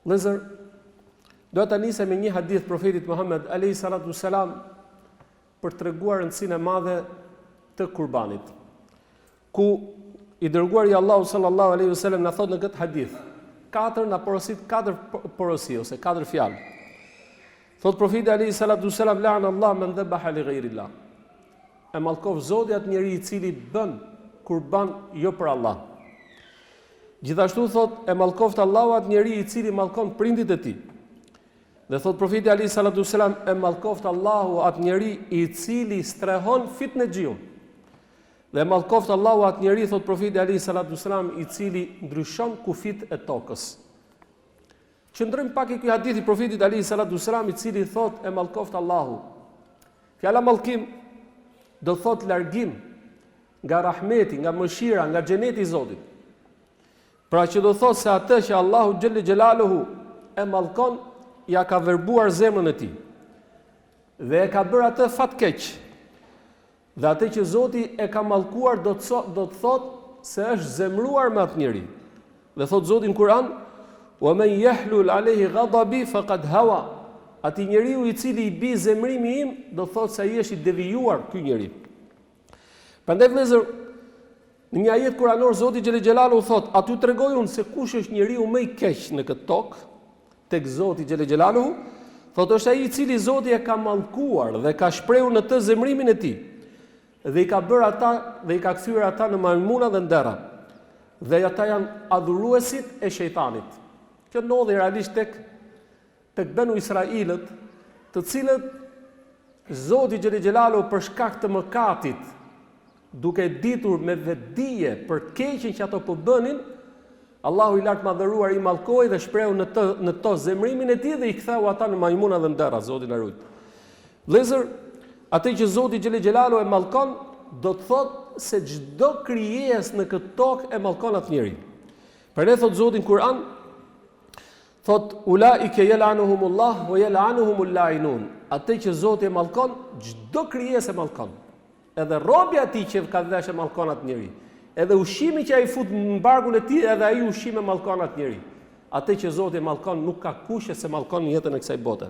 Vëllezër, do ta nisem me një hadith profetit Muhammed alayhi salatu wasalam për treguar rëndësinë e madhe të kurbanit. Ku i dërguari Allahu sallallahu alaihi wasallam na thot në këtë hadith, katër porosi ose katër fjalë. Thot profeti alayhi salatu wasalam la'ana Allah man dhabaha li ghayri Allah. E mallkov Zoti atë njeri i cili bën kurban jo për Allah. Gjithashtu thot e mallkoft Allahu atë njeri i cili mallkon prindit e tij. Dhe thot profeti alayhi salatu wasalam e mallkoft Allahu atë njeri i cili strehon fitnexhiun. Dhe mallkoft Allahu atë njeri, thot profeti alayhi salatu wasalam, i cili ndryshon kufit e tokës. Qëndrojmë pak i ky hadith i profetit alayhi salatu wasalam i cili thot e mallkoft Allahu. Fjala mallkim do thot largim nga rahmeti, nga mëshira, nga xheneti i Zotit. Pra që do thot se atë që Allahu xhelle xhelaluhu e mallkon, ja ka verbuar zemrën e tij. Dhe e ka bërë atë fatkeq. Dhe atë që Zoti e ka mallkuar do të thot se është zemruar me atë njeri. Dhe thot Zoti në Kur'an: "Wa man yahlul alayhi ghadabi faqad hawa." Ati njeriu i cili i bi zemrimi im, do thot se ai është i devijuar ky njeri. Prandaj vëllezër, në një ajet kuranor Zoti xhelle xhelalu thot: "A t'ju tregoj unë se kush është njeriu më i keq në këtë tokë?" Tek Zoti xhelle xhelalu, thot është ai i cili Zoti e ka mallkuar dhe ka shprehur në të zemrimin e tij. Dhe i ka bërë ata dhe i ka kthyer ata në majmuna dhe ndera. Dhe ata janë adhuruesit e shejtanit. Kjo ndodhi realisht tek Benu Israilët, të cilët Zoti xhelle xhelalu për shkak të mëkatit, duke ditur me vetdije për të keqen që ato po bënin, Allahu i lartë madhëruar i mallkoi dhe shprehu në to zemrimin e tij dhe i ktheu ata në majmuna dhe ndera, Zoti na ruaj. Vëllezër, atë që Zoti xhelle xhelalu e mallkon, do të thotë se çdo krijesë në këtë tokë e mallkon atë njeri. Për thot Zoti në Kur'an, thot ulaike yal'anuhumullah wa yal'anuhumul la'inun. Atë që Zoti e mallkon, çdo krijesë e mallkon. Edhe robi atij që ka dhënë e mallkon atë njeri. Edhe ushqimi që ai fut në barkun e tij, edhe ai ushqim e mallkon atë njeri. Atë që Zoti e mallkon nuk ka kush se mallkon në jetën e kësaj bote.